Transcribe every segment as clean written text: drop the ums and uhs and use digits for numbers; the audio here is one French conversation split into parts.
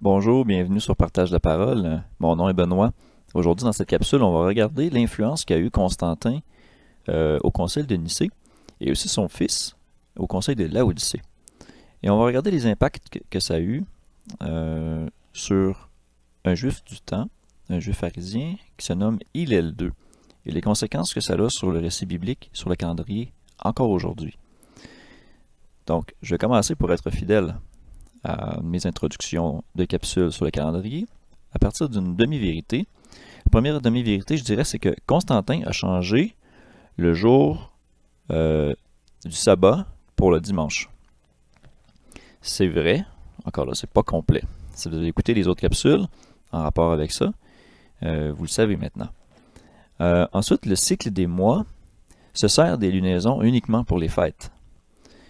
Bonjour, bienvenue sur Partage de la parole. Mon nom est Benoît. Aujourd'hui, dans cette capsule, on va regarder l'influence qu'a eu Constantin au Concile de Nicée et aussi son fils au Concile de Laodicée. Et on va regarder les impacts que ça a eu sur un juif du temps, un juif pharisien qui se nomme Hillel II, et les conséquences que ça a sur le récit biblique, sur le calendrier, encore aujourd'hui. Donc, je vais commencer pour être fidèle à mes introductions de capsules sur le calendrier, à partir d'une demi-vérité. La première demi-vérité, je dirais, c'est que Constantin a changé le jour du sabbat pour le dimanche. C'est vrai, encore là, c'est pas complet. Si vous avez écouté les autres capsules en rapport avec ça, vous le savez maintenant. Ensuite, le cycle des mois se sert des lunaisons uniquement pour les fêtes.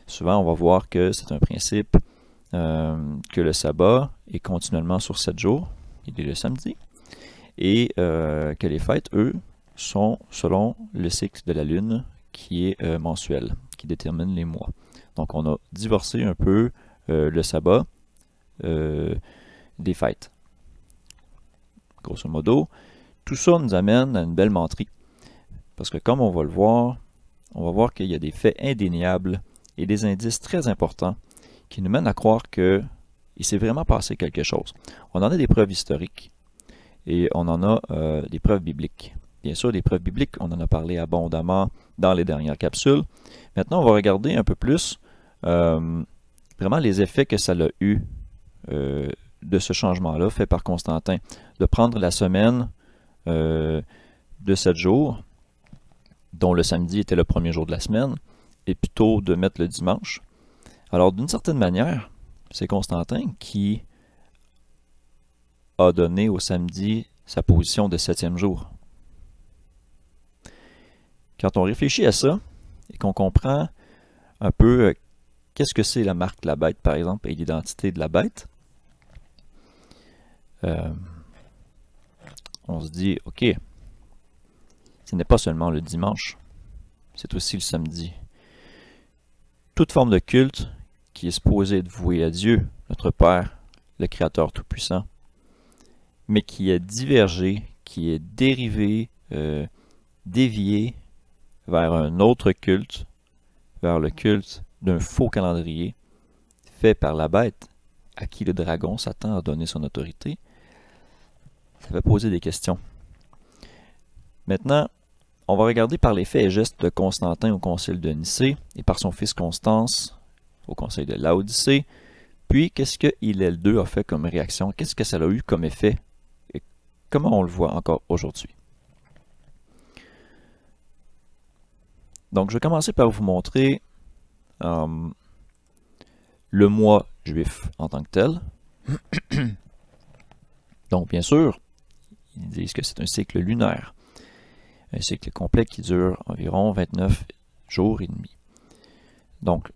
Souvent, on va voir que c'est un principe que le sabbat est continuellement sur 7 jours, il est le samedi, et que les fêtes, eux, sont selon le cycle de la lune qui est mensuel, qui détermine les mois. Donc on a divorcé un peu le sabbat des fêtes. Grosso modo, tout ça nous amène à une belle menterie. Parce que comme on va voir qu'il y a des faits indéniables et des indices très importants qui nous mènent à croire qu'il s'est vraiment passé quelque chose. On en a des preuves historiques et on en a des preuves bibliques. Bien sûr, des preuves bibliques, on en a parlé abondamment dans les dernières capsules. Maintenant, on va regarder un peu plus vraiment les effets que ça a eu de ce changement-là fait par Constantin. De prendre la semaine de 7 jours, dont le samedi était le premier jour de la semaine, et plutôt de mettre le dimanche. Alors, d'une certaine manière, c'est Constantin qui a donné au samedi sa position de 7e jour. Quand on réfléchit à ça et qu'on comprend un peu qu'est-ce que c'est la marque de la bête, par exemple, et l'identité de la bête, on se dit, OK, ce n'est pas seulement le dimanche, c'est aussi le samedi. Toute forme de culte qui est supposé être voué à Dieu, notre Père, le Créateur Tout-Puissant, mais qui a divergé, qui est dérivé, dévié vers un autre culte, vers le culte d'un faux calendrier fait par la bête, à qui le dragon Satan a donné son autorité, ça va poser des questions. Maintenant, on va regarder par les faits et gestes de Constantin au Concile de Nicée et par son fils Constance au Concile de Laodicée. Puis, qu'est-ce que Hillel II a fait comme réaction? Qu'est-ce que ça a eu comme effet? Et comment on le voit encore aujourd'hui? Donc, je vais commencer par vous montrer le mois juif en tant que tel. Donc, bien sûr, ils disent que c'est un cycle lunaire. Un cycle complet qui dure environ 29 jours et demi. Donc,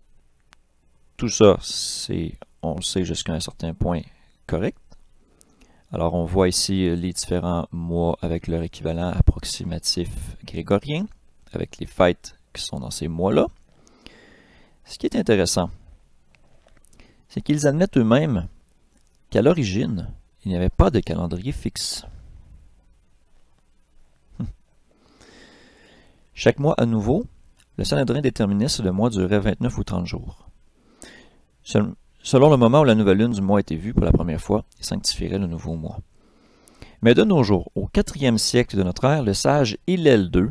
tout ça, on le sait jusqu'à un certain point correct. Alors, on voit ici les différents mois avec leur équivalent approximatif grégorien, avec les fêtes qui sont dans ces mois-là. Ce qui est intéressant, c'est qu'ils admettent eux-mêmes qu'à l'origine, il n'y avait pas de calendrier fixe. Chaque mois, à nouveau, le Sanhédrin déterminait si le mois durait 29 ou 30 jours. Selon le moment où la nouvelle lune du mois était vue pour la première fois, il sanctifierait le nouveau mois. Mais de nos jours, au 4e siècle de notre ère, le sage Hillel II,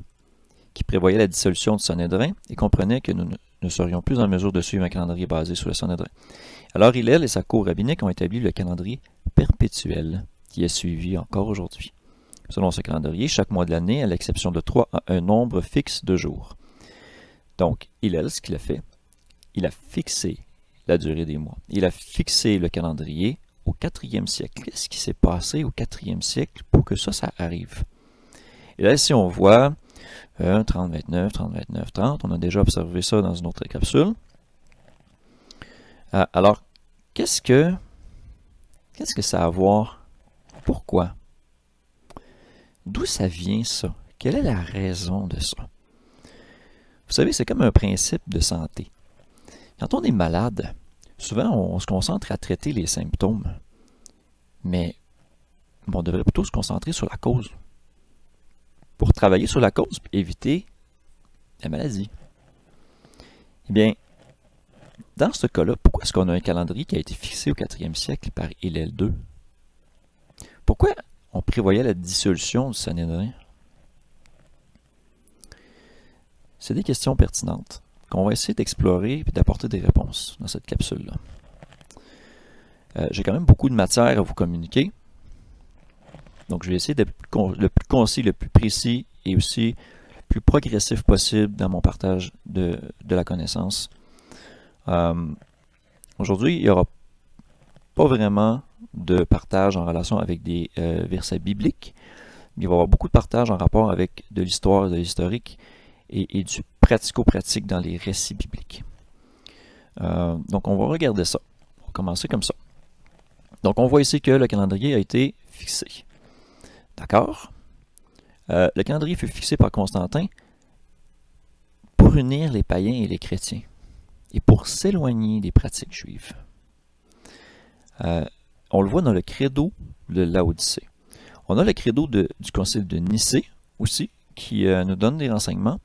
qui prévoyait la dissolution du Sanhédrin et comprenait que nous ne serions plus en mesure de suivre un calendrier basé sur le Sanhédrin. Alors Hillel et sa cour rabbinique ont établi le calendrier perpétuel, qui est suivi encore aujourd'hui. Selon ce calendrier, chaque mois de l'année, à l'exception de 3, a un nombre fixe de jours. Donc, Hillel, ce qu'il a fait, il a fixé la durée des mois. Il a fixé le calendrier au 4e siècle. Qu'est-ce qui s'est passé au 4e siècle pour que ça arrive? Et là, ici, on voit 30, 29, 30, 29, 30. On a déjà observé ça dans une autre capsule. Alors, qu'est-ce que ça a à voir? Pourquoi? D'où ça vient, ça? Quelle est la raison de ça? Vous savez, c'est comme un principe de santé. Quand on est malade, souvent on se concentre à traiter les symptômes. Mais on devrait plutôt se concentrer sur la cause. Pour travailler sur la cause et éviter la maladie. Eh bien, dans ce cas-là, pourquoi est-ce qu'on a un calendrier qui a été fixé au 4e siècle par Hillel II? Pourquoi on prévoyait la dissolution du Sanhédrin? C'est des questions pertinentes qu'on va essayer d'explorer et d'apporter des réponses dans cette capsule-là. J'ai quand même beaucoup de matière à vous communiquer. Donc, je vais essayer d'être le plus concis, le plus précis et aussi le plus progressif possible dans mon partage de la connaissance. Aujourd'hui, il n'y aura pas vraiment de partage en relation avec des versets bibliques. Il va y avoir beaucoup de partage en rapport avec de l'histoire, de l'historique et du pratico-pratique dans les récits bibliques. Donc, on va regarder ça. On va commencer comme ça. Donc, on voit ici que le calendrier a été fixé. D'accord? Le calendrier fut fixé par Constantin pour unir les païens et les chrétiens et pour s'éloigner des pratiques juives. On le voit dans le credo de Laodicée. On a le credo du concile de Nicée aussi, qui nous donne des renseignements.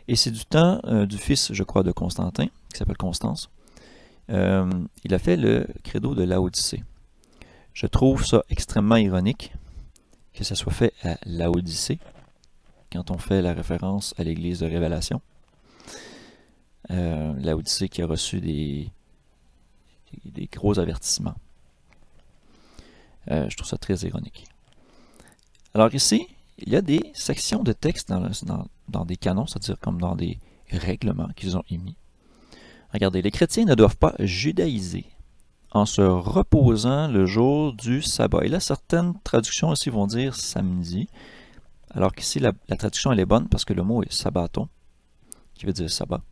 Et c'est du temps du fils, je crois, de Constantin, qui s'appelle Constance. Il a fait le credo de Laodicée. Je trouve ça extrêmement ironique que ça soit fait à Laodicée, quand on fait la référence à l'église de Révélation. Laodicée qui a reçu des gros avertissements. Je trouve ça très ironique. Alors ici, il y a des sections de texte dans des canons, c'est-à-dire comme dans des règlements qu'ils ont émis. Regardez, les chrétiens ne doivent pas judaïser en se reposant le jour du sabbat. Et là, certaines traductions aussi vont dire samedi, alors qu'ici, la traduction elle est bonne parce que le mot est sabbaton, qui veut dire sabbat.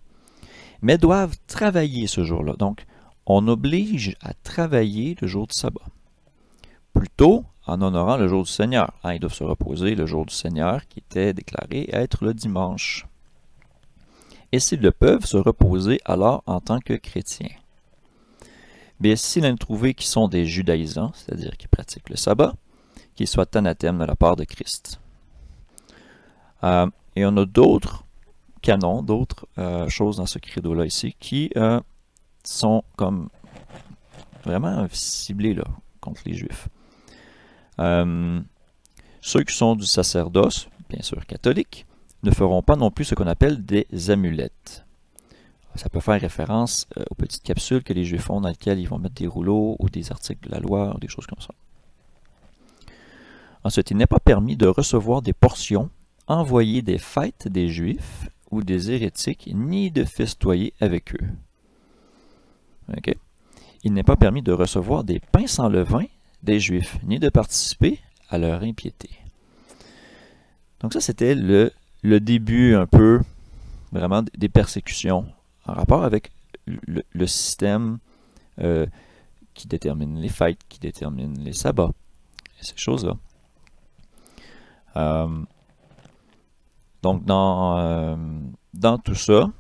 Mais doivent travailler ce jour-là. Donc, on oblige à travailler le jour du sabbat. Plutôt en honorant le jour du Seigneur. Ils doivent se reposer le jour du Seigneur qui était déclaré être le dimanche. Et s'ils le peuvent, se reposer alors en tant que chrétiens. Bien, s'il en est trouvé qui sont des judaïsants, c'est-à-dire qui pratiquent le sabbat, qu'ils soient anathèmes de la part de Christ. Et on a d'autres canons, d'autres choses dans ce credo-là ici, qui sont comme vraiment ciblés là, contre les Juifs. Ceux qui sont du sacerdoce, bien sûr catholique, ne feront pas non plus ce qu'on appelle des amulettes. Ça peut faire référence aux petites capsules que les Juifs font dans lesquelles ils vont mettre des rouleaux ou des articles de la loi ou des choses comme ça. Ensuite, il n'est pas permis de recevoir des portions envoyées des fêtes des Juifs ou des hérétiques, ni de festoyer avec eux. Okay? Il n'est pas permis de recevoir des pains sans levain des Juifs, ni de participer à leur impiété. Donc ça, c'était le début un peu, vraiment, des persécutions en rapport avec le système qui détermine les fêtes, qui détermine les sabbats, et ces choses-là. Donc, dans tout ça,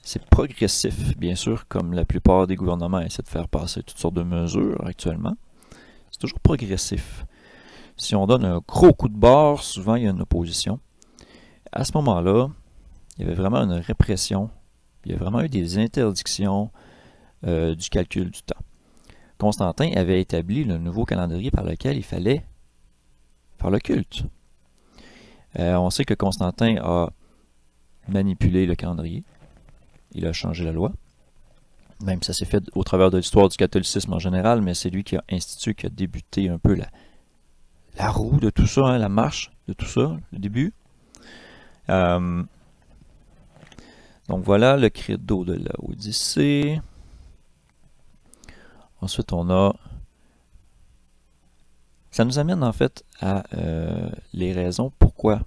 c'est progressif, bien sûr, comme la plupart des gouvernements essaient de faire passer toutes sortes de mesures actuellement. C'est toujours progressif. Si on donne un gros coup de barre, souvent il y a une opposition. À ce moment-là, il y avait vraiment une répression. Il y a vraiment eu des interdictions du calcul du temps. Constantin avait établi le nouveau calendrier par lequel il fallait faire le culte. On sait que Constantin a manipulé le calendrier. Il a changé la loi. Même ça s'est fait au travers de l'histoire du catholicisme en général, mais c'est lui qui a institué, qui a débuté un peu la roue de tout ça, hein, la marche de tout ça, le début. Donc voilà le credo de Laodicée. Ensuite, on a... Ça nous amène en fait à les raisons pourquoi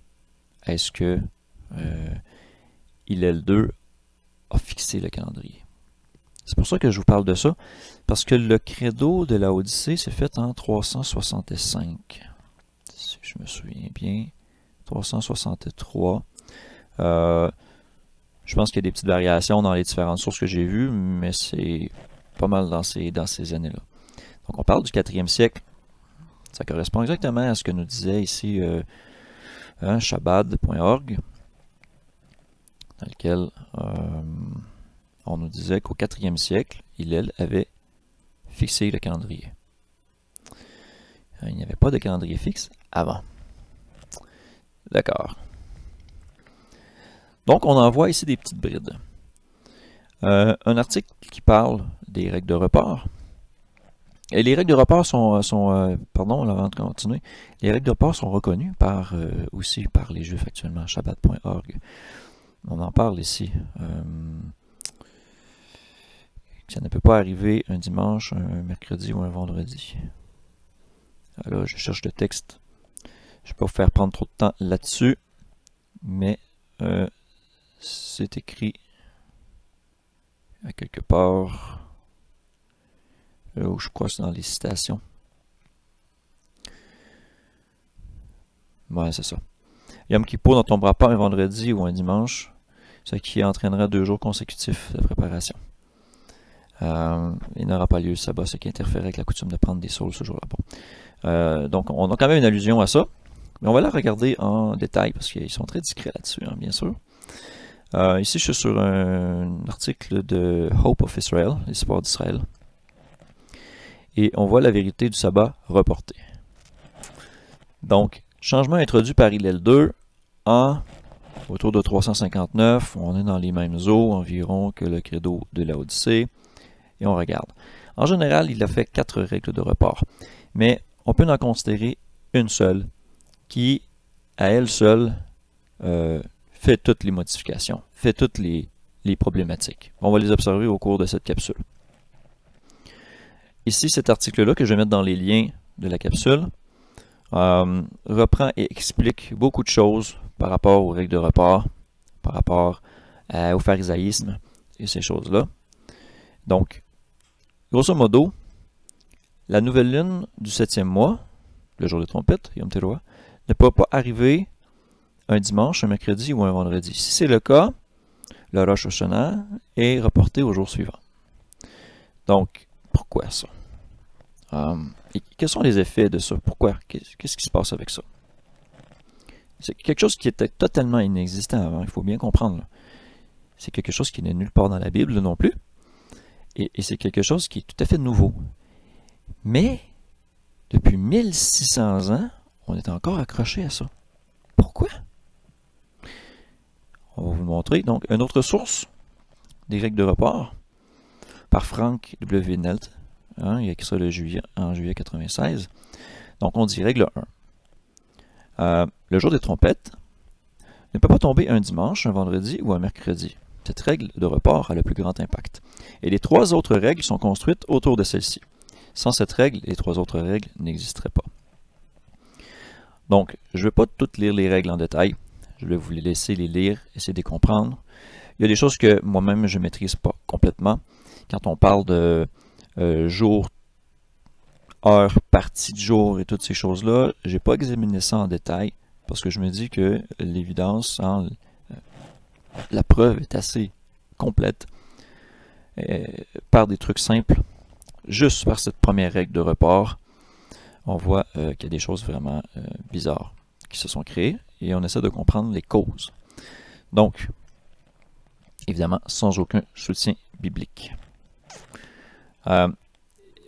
est-ce que Hillel II a fixé le calendrier. C'est pour ça que je vous parle de ça, parce que le credo de Laodicée s'est fait en 365. Si je me souviens bien, 363. Je pense qu'il y a des petites variations dans les différentes sources que j'ai vues, mais c'est pas mal dans ces années-là. Donc on parle du 4e siècle. Ça correspond exactement à ce que nous disait ici Chabad.org, dans lequel on nous disait qu'au 4e siècle, Hillel avait fixé le calendrier. Il n'y avait pas de calendrier fixe avant. D'accord. Donc on en voit ici des petites brides. Un article qui parle des règles de report. Et les règles de report pardon, avant de continuer, les règles de report sont reconnues aussi par les Juifs actuellement, Shabbat.org. On en parle ici. Ça ne peut pas arriver un dimanche, un mercredi ou un vendredi. Alors, je cherche le texte. Je ne vais pas vous faire prendre trop de temps là-dessus, mais c'est écrit à quelque part. Je crois que c'est dans les citations. Ouais, c'est ça. Yom Kippour ne tombera pas un vendredi ou un dimanche, ce qui entraînera 2 jours consécutifs de préparation. Il n'aura pas lieu le sabbat, ce qui interfère avec la coutume de prendre des saules ce jour-là. Bon. Donc, on a quand même une allusion à ça, mais on va la regarder en détail parce qu'ils sont très discrets là-dessus, hein, bien sûr. Ici, je suis sur un article de Hope of Israel, l'Espoir d'Israël. Et on voit la vérité du sabbat reportée. Donc, changement introduit par Hillel II autour de 359. On est dans les mêmes eaux environ que le credo de la Odyssée. Et on regarde. En général, il a fait 4 règles de report. Mais on peut en considérer une seule qui, à elle seule, fait toutes les modifications, fait toutes les problématiques. On va les observer au cours de cette capsule. Ici, cet article-là, que je vais mettre dans les liens de la capsule, reprend et explique beaucoup de choses par rapport aux règles de report, par rapport au pharisaïsme et ces choses-là. Donc, grosso modo, la nouvelle lune du 7e mois, le jour des trompettes, Yom Teruah, ne peut pas arriver un dimanche, un mercredi ou un vendredi. Si c'est le cas, le Rosh Hashanah est reporté au jour suivant. Donc, pourquoi ça? Et quels sont les effets de ça? Pourquoi? Qu'est-ce qui se passe avec ça? C'est quelque chose qui était totalement inexistant avant, il faut bien comprendre. C'est quelque chose qui n'est nulle part dans la Bible non plus. Et c'est quelque chose qui est tout à fait nouveau. Mais, depuis 1600 ans, on est encore accroché à ça. Pourquoi? On va vous le montrer. Donc, une autre source des règles de report, par Frank W. Nelt. Il a écrit ça en juillet 1996. Donc, on dit règle 1. Le jour des trompettes ne peut pas tomber un dimanche, un vendredi ou un mercredi. Cette règle de report a le plus grand impact. Et les 3 autres règles sont construites autour de celle-ci. Sans cette règle, les 3 autres règles n'existeraient pas. Donc, je ne vais pas toutes lire les règles en détail. Je vais vous les laisser les lire, essayer de les comprendre. Il y a des choses que moi-même je ne maîtrise pas complètement. Quand on parle de jour, heure, partie de jour et toutes ces choses-là, je n'ai pas examiné ça en détail parce que je me dis que l'évidence, la preuve est assez complète par des trucs simples. Juste par cette première règle de report, on voit qu'il y a des choses vraiment bizarres qui se sont créées et on essaie de comprendre les causes. Donc, évidemment, sans aucun soutien biblique.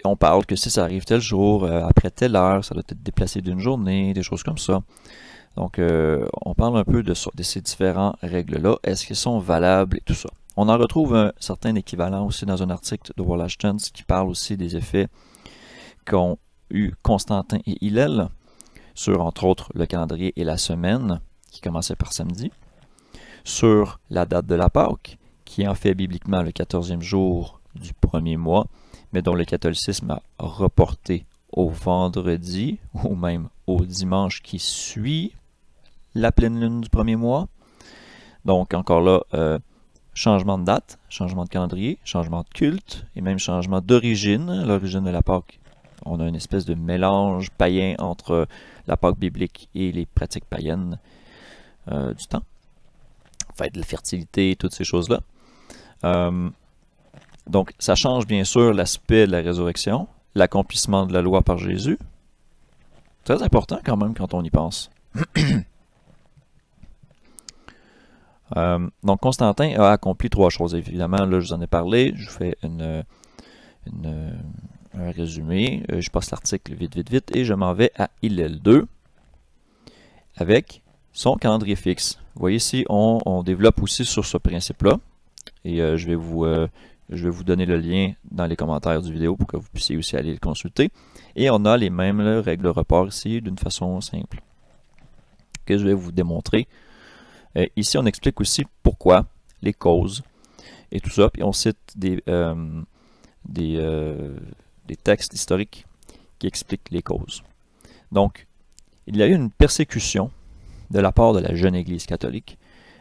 On parle que si ça arrive tel jour, après telle heure, ça doit être déplacé d'une journée, des choses comme ça. Donc, on parle un peu de ces différentes règles-là. Est-ce qu'elles sont valables et tout ça? On en retrouve un certain équivalent aussi dans un article de Wall Ashton qui parle aussi des effets qu'ont eu Constantin et Hillel sur, entre autres, le calendrier et la semaine, qui commençait par samedi, sur la date de la Pâque, qui est en fait bibliquement le 14e jour du premier mois, mais dont le catholicisme a reporté au vendredi, ou même au dimanche qui suit la pleine lune du premier mois. Donc, encore là, changement de date, changement de calendrier, changement de culte, et même changement d'origine, l'origine de la Pâque. On a une espèce de mélange païen entre la Pâque biblique et les pratiques païennes du temps. Fête de la fertilité, toutes ces choses-là. Donc, ça change bien sûr l'aspect de la résurrection, l'accomplissement de la loi par Jésus. Très important quand même quand on y pense. Donc Constantin a accompli 3 choses. Évidemment, là je vous en ai parlé, je vous fais un résumé. Je passe l'article vite et je m'en vais à Hillel 2 avec son calendrier fixe. Vous voyez ici, on développe aussi sur ce principe-là. Et je vais vous donner le lien dans les commentaires du vidéo pour que vous puissiez aussi aller le consulter. Et on a les mêmes règles de report ici d'une façon simple que je vais vous démontrer. Ici, on explique aussi pourquoi, les causes et tout ça. Puis on cite des textes historiques qui expliquent les causes. Donc, il y a eu une persécution de la part de la jeune Église catholique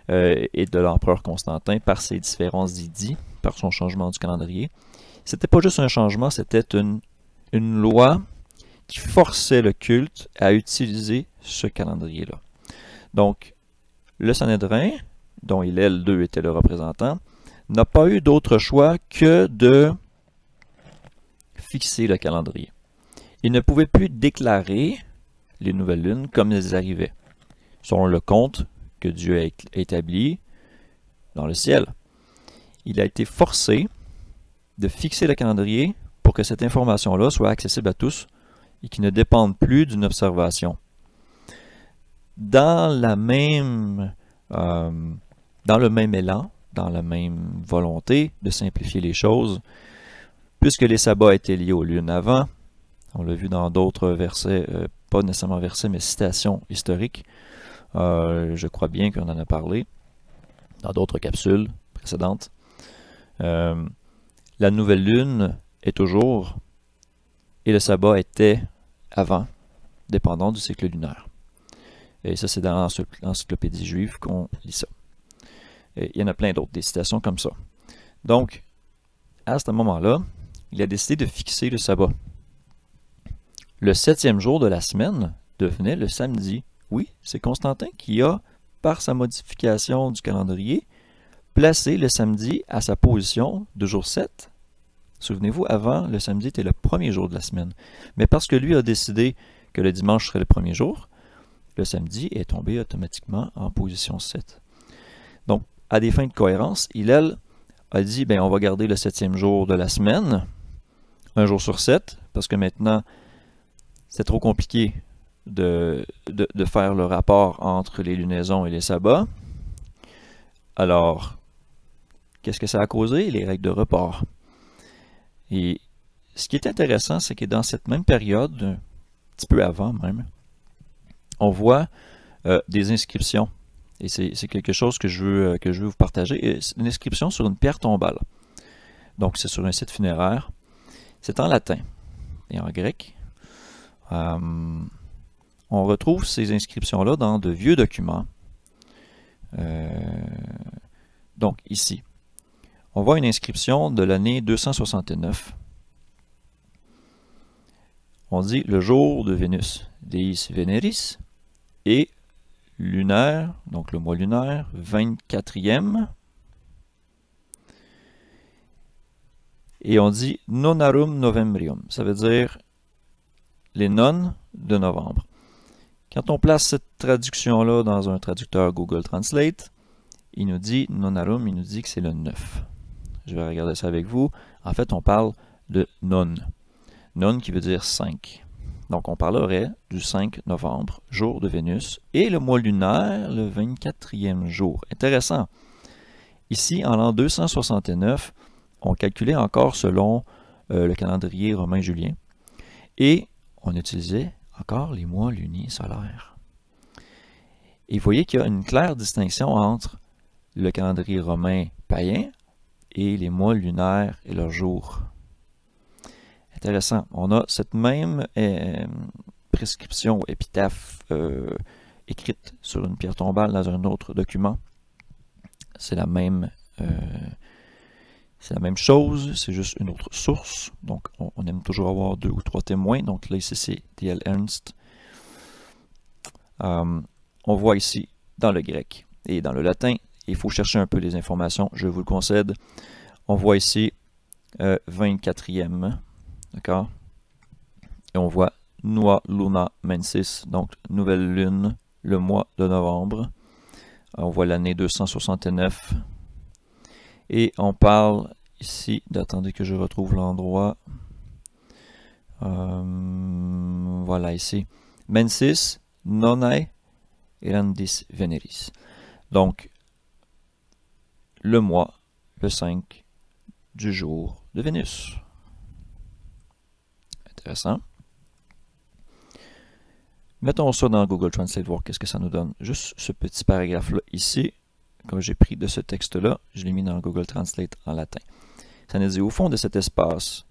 et de l'empereur Constantin par ses différents édits, par son changement du calendrier. C'était pas juste un changement, c'était une loi qui forçait le culte à utiliser ce calendrier-là. Donc, le Sanhédrin, dont Hillel 2 était le représentant, n'a pas eu d'autre choix que de fixer le calendrier. Il ne pouvait plus déclarer les nouvelles lunes comme elles arrivaient, selon le compte que Dieu a établi dans le ciel. Il a été forcé de fixer le calendrier pour que cette information-là soit accessible à tous et qui ne dépende plus d'une observation. Dans le même élan, dans la même volonté de simplifier les choses, puisque les sabbats étaient liés aux lunes avant, on l'a vu dans d'autres versets, pas nécessairement versets, mais citations historiques, je crois bien qu'on en a parlé dans d'autres capsules précédentes. La nouvelle lune est toujours, et le sabbat était avant, dépendant du cycle lunaire. Et ça, c'est dans l'encyclopédie juive qu'on lit ça. Et il y en a plein d'autres, des citations comme ça. Donc, à ce moment-là, il a décidé de fixer le sabbat. Le 7e jour de la semaine devenait le samedi. Oui, c'est Constantin qui a, par sa modification du calendrier, placé le samedi à sa position de jour 7. Souvenez-vous, avant, le samedi était le premier jour de la semaine. Mais parce que lui a décidé que le dimanche serait le premier jour, le samedi est tombé automatiquement en position 7. Donc, à des fins de cohérence, Hillel a dit, on va garder le 7e jour de la semaine, un jour sur 7, parce que maintenant, c'est trop compliqué de faire le rapport entre les lunaisons et les sabbats. Alors, qu'est-ce que ça a causé? Les règles de report. Et ce qui est intéressant, c'est que dans cette même période, un petit peu avant même, on voit des inscriptions. Et c'est quelque chose que je veux vous partager. C'est une inscription sur une pierre tombale. Donc, c'est sur un site funéraire. C'est en latin et en grec. On retrouve ces inscriptions-là dans de vieux documents. Donc, ici, on voit une inscription de l'année 269. On dit le jour de Vénus, Deis Veneris, et lunaire, donc le mois lunaire, 24e. Et on dit nonarum novembrium, ça veut dire les nonnes de novembre. Quand on place cette traduction-là dans un traducteur Google Translate, il nous dit nonarum, il nous dit que c'est le 9. Je vais regarder ça avec vous. En fait, on parle de non. Non qui veut dire 5. Donc, on parlerait du 5 novembre, jour de Vénus, et le mois lunaire, le 24e jour. Intéressant. Ici, en l'an 269, on calculait encore selon le calendrier romain julien, et on utilisait encore les mois luniers solaires. Et vous voyez qu'il y a une claire distinction entre le calendrier romain païen et les mois lunaires et leurs jours. Intéressant. On a cette même prescription ou épitaphe écrite sur une pierre tombale dans un autre document. C'est la même chose, c'est juste une autre source. Donc, on aime toujours avoir 2 ou 3 témoins. Donc là, ici, c'est D.L. Ernst. On voit ici, dans le grec et dans le latin, il faut chercher un peu les informations, je vous le concède. On voit ici 24e, d'accord? Et on voit Nua Luna Mensis, donc nouvelle lune, le mois de novembre. On voit l'année 269. Et on parle ici, d'attendez que je retrouve l'endroit. Voilà ici. Mensis nonae erandis Veneris. Donc, le mois, le 5 du jour de Vénus. Intéressant. Mettons ça dans Google Translate, voir qu'est-ce que ça nous donne. Juste ce petit paragraphe-là ici, comme j'ai pris de ce texte-là, je l'ai mis dans Google Translate en latin. Ça nous dit, au fond de cet espace,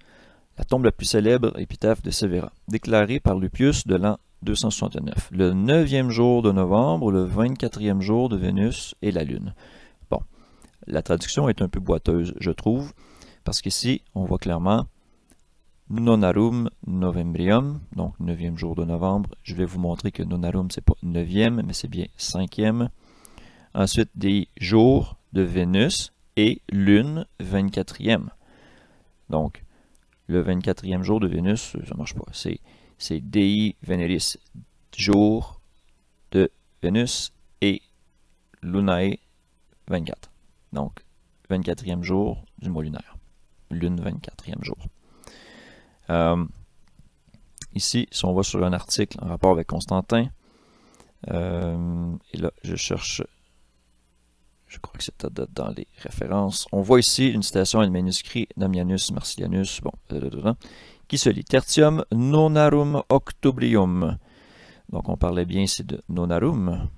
la tombe la plus célèbre, épitaphe de Sévéra, déclarée par Lupius de l'an 269, le 9e jour de novembre, le 24e jour de Vénus et la Lune. Bon, la traduction est un peu boiteuse, je trouve, parce qu'ici, on voit clairement Nonarum Novembrium, donc 9e jour de novembre. Je vais vous montrer que Nonarum, c'est pas 9e, mais c'est bien 5e. Ensuite, des jours de Vénus et Lune 24e. Donc, le 24e jour de Vénus, ça ne marche pas. C'est Dei Veneris, jour de Vénus, et Lunae 24. Donc, 24e jour du mois lunaire. Lune 24e jour. Ici, si on va sur un article en rapport avec Constantin, et là, je cherche, je crois que c'est dans les références, on voit ici une citation et le manuscrit Damianus Marcellianus, bon, qui se lit Tertium nonarum octobrium. Donc, on parlait bien ici de nonarum.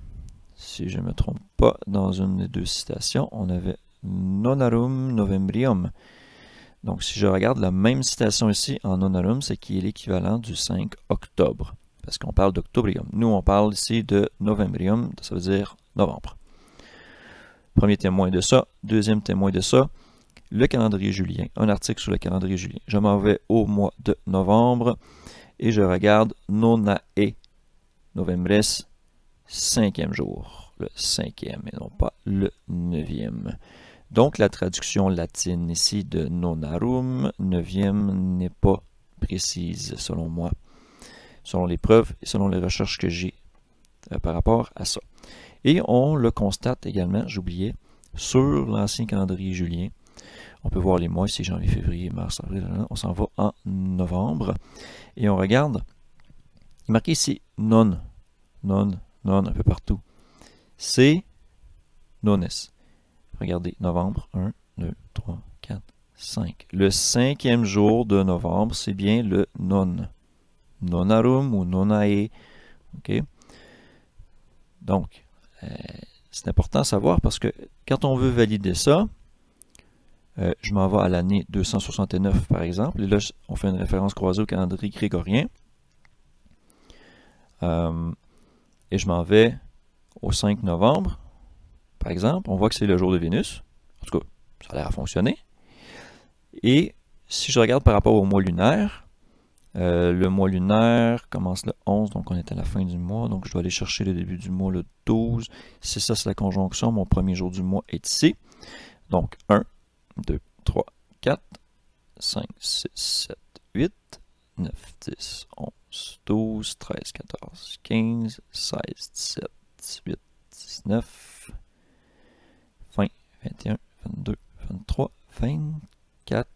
Si je ne me trompe pas, dans une des deux citations, on avait nonarum novembrium. Donc, si je regarde la même citation ici en nonarum, c'est qui est l'équivalent du 5 octobre. Parce qu'on parle d'octobrium. Nous, on parle ici de novembrium, ça veut dire novembre. Premier témoin de ça. Deuxième témoin de ça, le calendrier julien. Un article sur le calendrier julien. Je m'en vais au mois de novembre et je regarde Nonae Novembris, 5e jour. Le 5e et non pas le 9e. Donc, la traduction latine ici de nonarum, 9e, n'est pas précise selon moi, selon les preuves et selon les recherches que j'ai par rapport à ça. Et on le constate également, j'oubliais, sur l'ancien calendrier julien. On peut voir les mois ici, janvier, février, mars, avril, on s'en va en novembre. Et on regarde, il est marqué ici non, un peu partout. C'est nones. Regardez, novembre, 1, 2, 3, 4, 5. Le 5e jour de novembre, c'est bien le non. Nonarum ou nonae. OK? Donc, c'est important à savoir parce que quand on veut valider ça, je m'en vais à l'année 269 par exemple, et là, on fait une référence croisée au calendrier grégorien. Et je m'en vais au 5 novembre. Par exemple, on voit que c'est le jour de Vénus. En tout cas, ça a l'air à fonctionner. Et si je regarde par rapport au mois lunaire, le mois lunaire commence le 11, donc on est à la fin du mois. Donc je dois aller chercher le début du mois, le 12. Si ça, c'est la conjonction, mon premier jour du mois est ici. Donc 1, 2, 3, 4, 5, 6, 7, 8, 9, 10, 11, 12, 13, 14, 15, 16, 17, 18, 19... 20, 21, 22, 23, 24.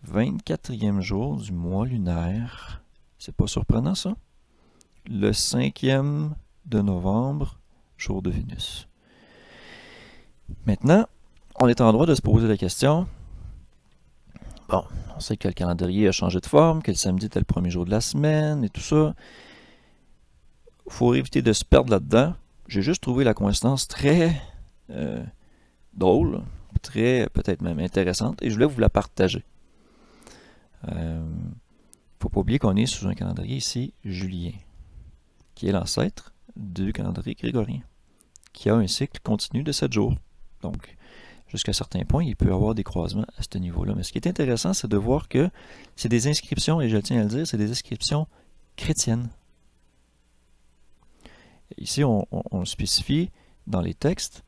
24e jour du mois lunaire. C'est pas surprenant ça? Le 5e de novembre, jour de Vénus. Maintenant, on est en droit de se poser la question. Bon, on sait que le calendrier a changé de forme, que le samedi était le premier jour de la semaine et tout ça. Il faut éviter de se perdre là-dedans. J'ai juste trouvé la coïncidence très... drôle, très peut-être même intéressante, et je voulais vous la partager. Faut pas oublier qu'on est sous un calendrier ici julien, qui est l'ancêtre du calendrier grégorien, qui a un cycle continu de 7 jours. Donc, jusqu'à certains points, il peut y avoir des croisements à ce niveau-là. Mais ce qui est intéressant, c'est de voir que c'est des inscriptions, et je tiens à le dire, c'est des inscriptions chrétiennes. Ici, on spécifie dans les textes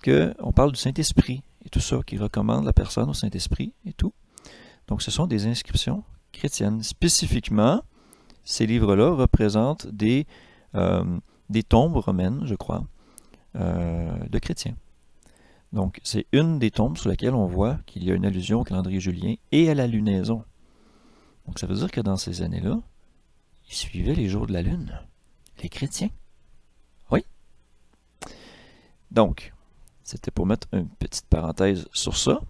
qu'on parle du Saint-Esprit et tout ça, qui recommande la personne au Saint-Esprit et tout. Donc, ce sont des inscriptions chrétiennes. Spécifiquement, ces livres-là représentent des tombes romaines, je crois, de chrétiens. Donc, c'est une des tombes sur laquelle on voit qu'il y a une allusion au calendrier julien et à la lunaison. Donc, ça veut dire que dans ces années-là, ils suivaient les jours de la lune, les chrétiens. Oui. Donc, c'était pour mettre une petite parenthèse sur ça.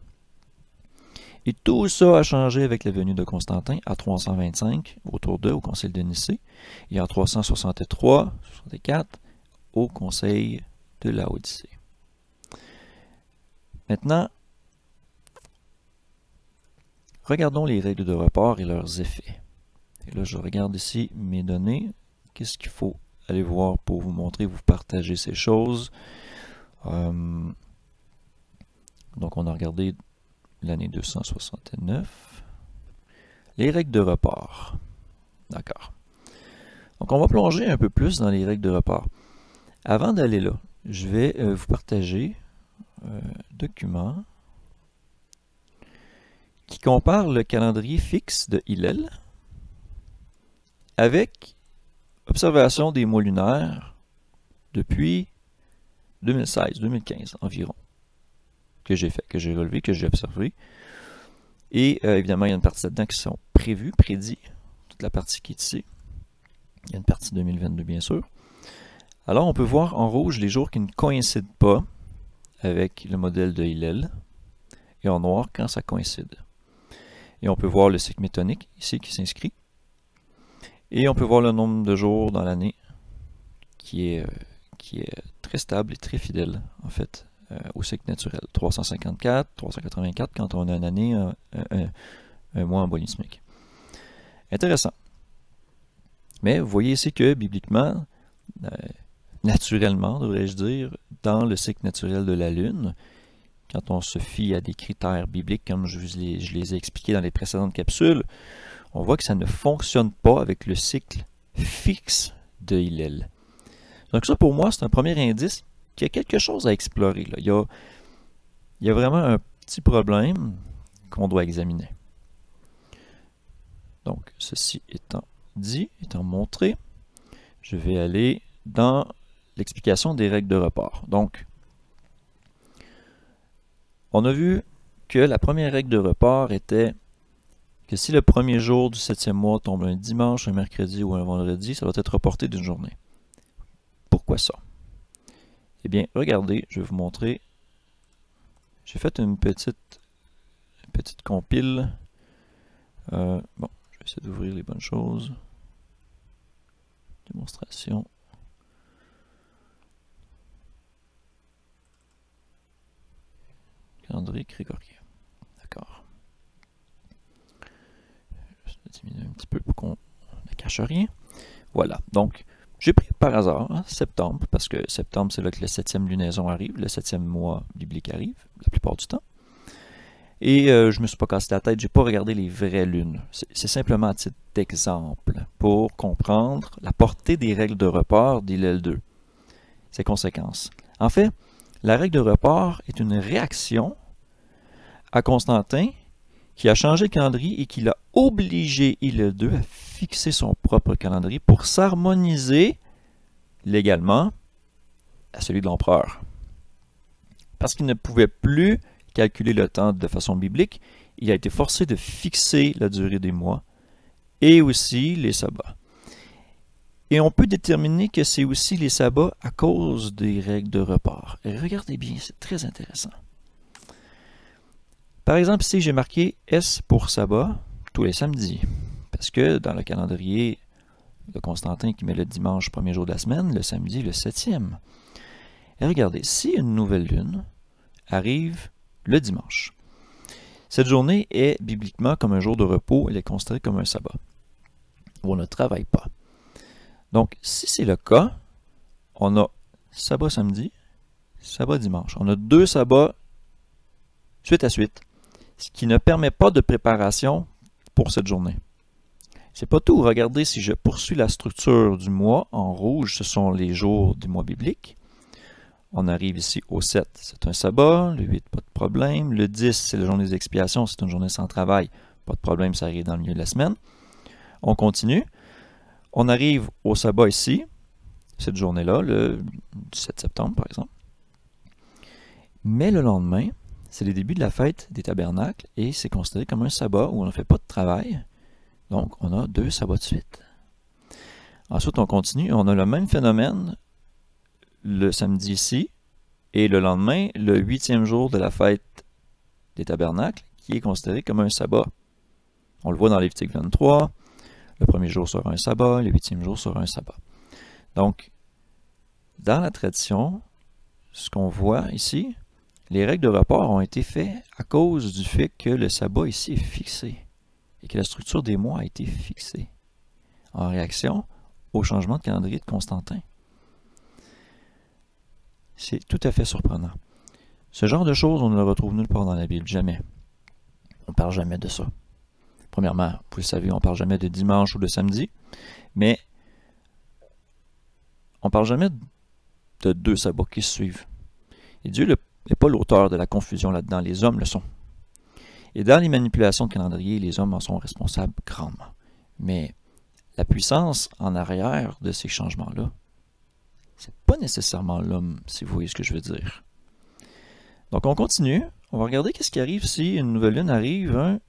Et tout ça a changé avec la venue de Constantin à 325, autour d'eux, au Concile de Nicée, et en 363-64, au Conseil de Laodicée. Maintenant, regardons les règles de report et leurs effets. Et là, je regarde ici mes données. Qu'est-ce qu'il faut aller voir pour vous montrer, vous partager ces choses? Donc, on a regardé l'année 269. Les règles de report. D'accord. Donc, on va plonger un peu plus dans les règles de report. Avant d'aller là, je vais vous partager un document qui compare le calendrier fixe de Hillel avec observation des mois lunaires depuis 2016-2015 environ, que j'ai fait, que j'ai relevé, que j'ai observé. Et évidemment, il y a une partie là-dedans qui sont prédits, toute la partie qui est ici. Il y a une partie 2022, bien sûr. Alors, on peut voir en rouge les jours qui ne coïncident pas avec le modèle de Hillel, et en noir quand ça coïncide. Et on peut voir le cycle métonique ici qui s'inscrit. Et on peut voir le nombre de jours dans l'année qui est très stable et très fidèle, en fait, au cycle naturel. 354, 384 quand on a une année, un mois en bonismique. Intéressant. Mais vous voyez ici que, bibliquement, naturellement, devrais-je dire, dans le cycle naturel de la Lune, quand on se fie à des critères bibliques, comme je les ai expliqués dans les précédentes capsules, on voit que ça ne fonctionne pas avec le cycle fixe de Hillel. Donc ça, pour moi, c'est un premier indice qu'il y a quelque chose à explorer. Là. Il y a vraiment un petit problème qu'on doit examiner. Donc, ceci étant dit, étant montré, je vais aller dans l'explication des règles de report. Donc, on a vu que la première règle de report était que si le premier jour du 7e mois tombe un dimanche, un mercredi ou un vendredi, ça doit être reporté d'une journée. Pourquoi ça? Eh bien, regardez, je vais vous montrer. J'ai fait une petite compile. Bon, je vais essayer d'ouvrir les bonnes choses. Démonstration. Calendrier grégorien. D'accord. Je vais diminuer un petit peu pour qu'on ne cache rien. Voilà. Donc, j'ai pris par hasard septembre, parce que septembre, c'est là que la 7e lunaison arrive, le 7e mois biblique arrive, la plupart du temps. Et je ne me suis pas cassé la tête, je n'ai pas regardé les vraies lunes. C'est simplement à titre d'exemple, pour comprendre la portée des règles de report d'Hillel 2, ses conséquences. En fait, la règle de report est une réaction à Constantin qui a changé le calendrier et qui l'a obligé Hillel 2 à fixer son propre calendrier pour s'harmoniser légalement à celui de l'empereur. Parce qu'il ne pouvait plus calculer le temps de façon biblique, il a été forcé de fixer la durée des mois et aussi les sabbats. Et on peut déterminer que c'est aussi les sabbats à cause des règles de report. Et regardez bien, c'est très intéressant. Par exemple, ici, j'ai marqué S pour sabbat tous les samedis. Parce que dans le calendrier de Constantin qui met le dimanche, premier jour de la semaine, le samedi, le 7e. Et regardez, si une nouvelle lune arrive le dimanche, cette journée est bibliquement comme un jour de repos, elle est considérée comme un sabbat, où on ne travaille pas. Donc, si c'est le cas, on a sabbat samedi, sabbat dimanche. On a 2 sabbats suite à suite, ce qui ne permet pas de préparation pour cette journée. C'est pas tout. Regardez, si je poursuis la structure du mois, en rouge, ce sont les jours du mois biblique. On arrive ici au 7, c'est un sabbat. Le 8, pas de problème. Le 10, c'est la journée des expiations, c'est une journée sans travail. Pas de problème, ça arrive dans le milieu de la semaine. On continue. On arrive au sabbat ici, cette journée-là, le 17 septembre par exemple. Mais le lendemain, c'est le début de la fête des tabernacles et c'est considéré comme un sabbat où on ne fait pas de travail. Donc, on a 2 sabbats de suite. Ensuite, on continue. On a le même phénomène le samedi ici et le lendemain, le 8e jour de la fête des tabernacles qui est considéré comme un sabbat. On le voit dans Lévitique 23. Le premier jour sera un sabbat, le 8e jour sera un sabbat. Donc, dans la tradition, ce qu'on voit ici, les règles de report ont été faites à cause du fait que le sabbat ici est fixé et que la structure des mois a été fixée en réaction au changement de calendrier de Constantin. C'est tout à fait surprenant. Ce genre de choses, on ne le retrouve nulle part dans la Bible, jamais. On ne parle jamais de ça. Premièrement, vous le savez, on ne parle jamais de dimanche ou de samedi, mais on ne parle jamais de 2 sabbats qui se suivent. Et Dieu n'est pas l'auteur de la confusion là-dedans, les hommes le sont. Et dans les manipulations de calendrier, les hommes en sont responsables grandement. Mais la puissance en arrière de ces changements-là, c'est pas nécessairement l'homme, si vous voyez ce que je veux dire. Donc on continue, on va regarder qu'est-ce qui arrive si une nouvelle lune arrive un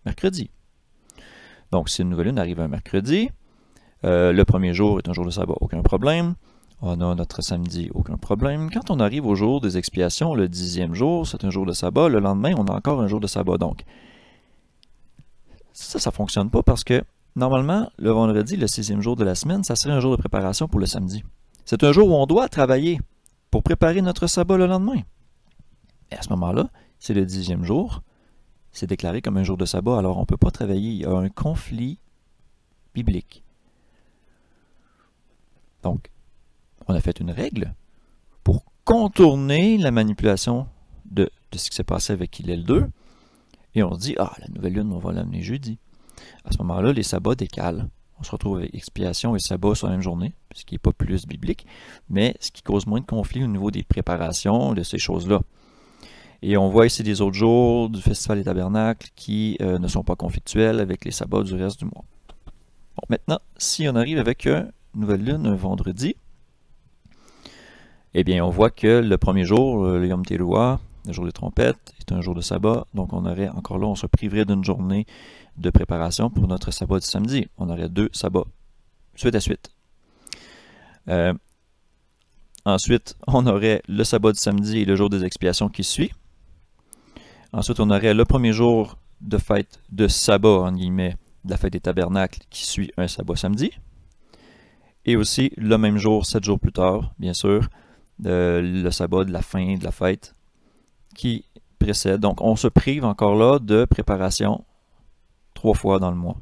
mercredi. Donc si une nouvelle lune arrive un mercredi, le premier jour est un jour de sabbat, aucun problème. On a notre samedi, aucun problème. Quand on arrive au jour des expiations, le 10e jour, c'est un jour de sabbat. Le lendemain, on a encore un jour de sabbat. Donc, ça ne fonctionne pas parce que, normalement, le vendredi, le 6e jour de la semaine, ça serait un jour de préparation pour le samedi. C'est un jour où on doit travailler pour préparer notre sabbat le lendemain. Et à ce moment-là, c'est le 10e jour. C'est déclaré comme un jour de sabbat, alors on ne peut pas travailler. Il y a un conflit biblique. Donc, on a fait une règle pour contourner la manipulation de ce qui s'est passé avec Hillel 2. Et on se dit, la nouvelle lune, on va l'amener jeudi. À ce moment-là, les sabbats décalent. On se retrouve avec expiation et sabbat sur la même journée, ce qui n'est pas plus biblique, mais ce qui cause moins de conflits au niveau des préparations de ces choses-là. Et on voit ici des autres jours du Festival des Tabernacles qui ne sont pas conflictuels avec les sabbats du reste du mois. Bon, maintenant, si on arrive avec une nouvelle lune un vendredi, eh bien, on voit que le premier jour, le Yom Teruah, le jour des trompettes, est un jour de sabbat. Donc, on aurait, encore là, on se priverait d'une journée de préparation pour notre sabbat du samedi. On aurait 2 sabbats, suite à suite. Ensuite, on aurait le sabbat du samedi et le jour des expiations qui suit. Ensuite, on aurait le premier jour de fête de sabbat, en guillemets, de la fête des tabernacles qui suit un sabbat samedi. Et aussi, le même jour, 7 jours plus tard, bien sûr, le sabbat de la fin de la fête qui précède. Donc, on se prive encore là de préparation 3 fois dans le mois.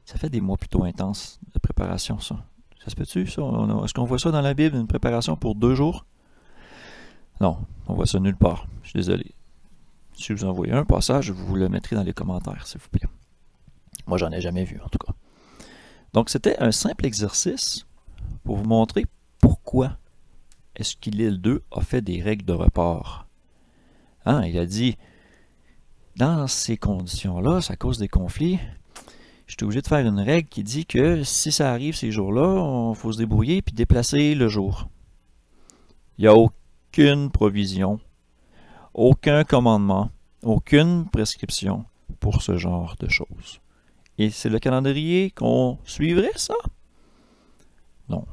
Ça fait des mois plutôt intenses de préparation, ça. Ça se peut-tu, ça? Est-ce qu'on voit ça dans la Bible, une préparation pour 2 jours? Non, on voit ça nulle part. Je suis désolé. Si je vous envoie un passage, vous le mettrez dans les commentaires, s'il vous plaît. Moi, j'en ai jamais vu, en tout cas. Donc, c'était un simple exercice pour vous montrer pourquoi est-ce qu'Hillel 2 a fait des règles de report. Il a dit, dans ces conditions-là, ça cause des conflits, je suis obligé de faire une règle qui dit que si ça arrive ces jours-là, il faut se débrouiller et déplacer le jour. Il n'y a aucune provision, aucun commandement, aucune prescription pour ce genre de choses. Et c'est le calendrier qu'on suivrait, ça? Non.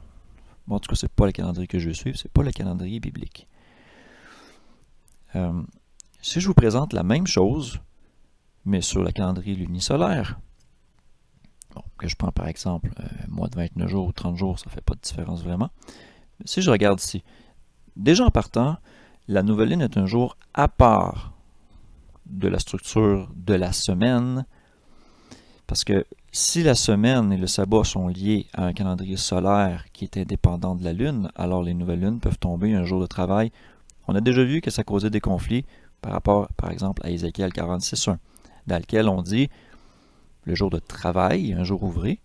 Bon, en tout cas, c'est pas le calendrier que je veux suivre, c'est pas le calendrier biblique. Si je vous présente la même chose, mais sur le calendrier lunisolaire, que je prends par exemple un mois de 29 jours ou 30 jours, ça ne fait pas de différence vraiment. Mais si je regarde ici, déjà en partant, la nouvelle lune est un jour à part de la structure de la semaine, parce que si la semaine et le sabbat sont liés à un calendrier solaire qui est indépendant de la lune, alors les nouvelles lunes peuvent tomber un jour de travail. On a déjà vu que ça causait des conflits par rapport, par exemple, à Ézéchiel 46.1, dans lequel on dit le jour de travail, un jour ouvré,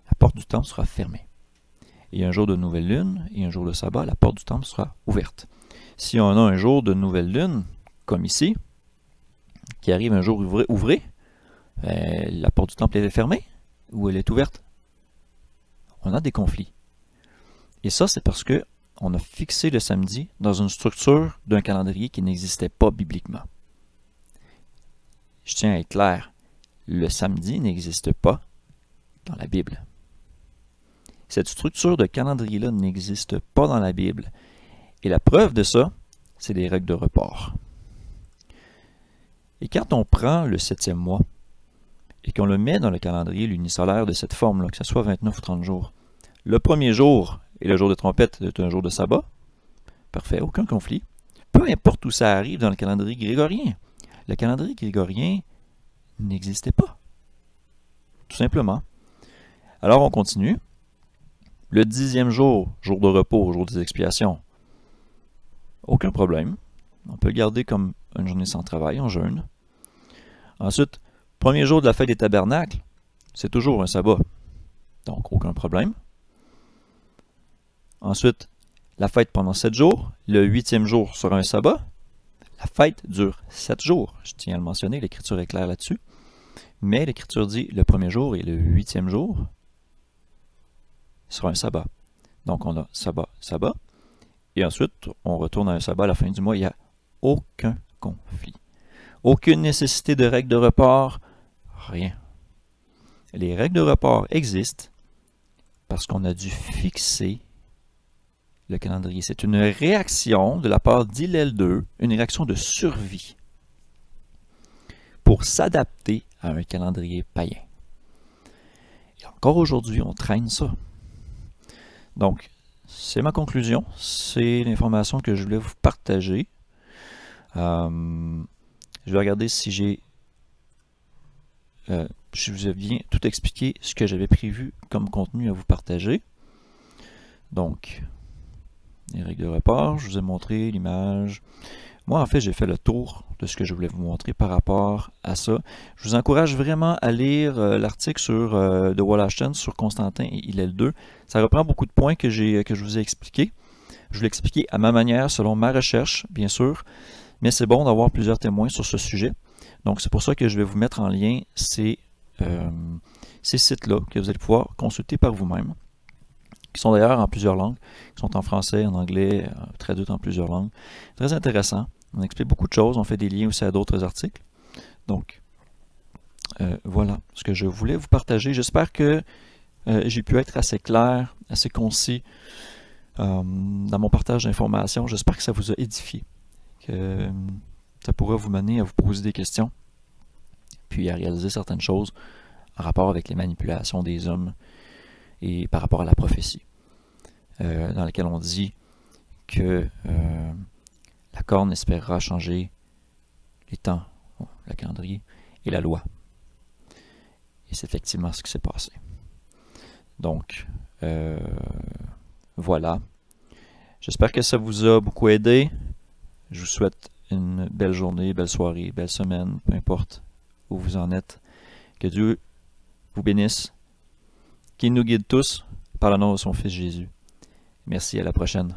la porte du temple sera fermée. Et un jour de nouvelle lune et un jour de sabbat, la porte du temple sera ouverte. Si on a un jour de nouvelle lune, comme ici, qui arrive un jour ouvré, La porte du temple est fermée ou elle est ouverte? On a des conflits. Et ça, c'est parce que on a fixé le samedi dans une structure d'un calendrier qui n'existait pas bibliquement. Je tiens à être clair, le samedi n'existe pas dans la Bible. Cette structure de calendrier-là n'existe pas dans la Bible. Et la preuve de ça, c'est les règles de report. Et quand on prend le 7e mois et qu'on le met dans le calendrier lunisolaire de cette forme-là, que ce soit 29 ou 30 jours, le premier jour et le jour de trompette est un jour de sabbat. Parfait, aucun conflit. Peu importe où ça arrive dans le calendrier grégorien. Le calendrier grégorien n'existait pas. Tout simplement. Alors on continue. Le 10e jour, jour de repos, jour des expiations, aucun problème. On peut le garder comme une journée sans travail, en jeûne. Ensuite, premier jour de la fête des tabernacles, c'est toujours un sabbat. Donc, aucun problème. Ensuite, la fête pendant 7 jours. Le 8e jour sera un sabbat. La fête dure 7 jours. Je tiens à le mentionner, l'Écriture est claire là-dessus. Mais l'Écriture dit le premier jour et le 8e jour sera un sabbat. Donc, on a sabbat, sabbat. Et ensuite, on retourne à un sabbat à la fin du mois. Il n'y a aucun conflit. Aucune nécessité de règles de report. Rien. Les règles de report existent parce qu'on a dû fixer le calendrier. C'est une réaction de la part d'Hillel 2, une réaction de survie pour s'adapter à un calendrier païen. Et encore aujourd'hui, on traîne ça. Donc, c'est ma conclusion. C'est l'information que je voulais vous partager. Je vais regarder si je vous ai bien tout expliqué ce que j'avais prévu comme contenu à vous partager. Donc, les règles de report, je vous ai montré l'image. Moi, en fait, j'ai fait le tour de ce que je voulais vous montrer par rapport à ça. Je vous encourage vraiment à lire l'article de Wollaston sur Constantin et Hillel 2. Ça reprend beaucoup de points que je vous ai expliqués. Je vous l'ai expliqué à ma manière, selon ma recherche, bien sûr. Mais c'est bon d'avoir plusieurs témoins sur ce sujet. Donc, c'est pour ça que je vais vous mettre en lien ces sites-là que vous allez pouvoir consulter par vous-même, qui sont d'ailleurs en plusieurs langues, qui sont en français, en anglais, traduits en plusieurs langues. Très intéressant. On explique beaucoup de choses. On fait des liens aussi à d'autres articles. Donc, voilà ce que je voulais vous partager. J'espère que j'ai pu être assez clair, assez concis dans mon partage d'informations. J'espère que ça vous a édifié, que ça pourra vous mener à vous poser des questions, puis à réaliser certaines choses en rapport avec les manipulations des hommes et par rapport à la prophétie, dans laquelle on dit que la corne espérera changer les temps, le calendrier et la loi. Et c'est effectivement ce qui s'est passé. Donc, voilà. J'espère que ça vous a beaucoup aidé. Je vous souhaite une belle journée, belle soirée, belle semaine, peu importe où vous en êtes. Que Dieu vous bénisse, qu'il nous guide tous par le nom de son Fils Jésus. Merci, à la prochaine.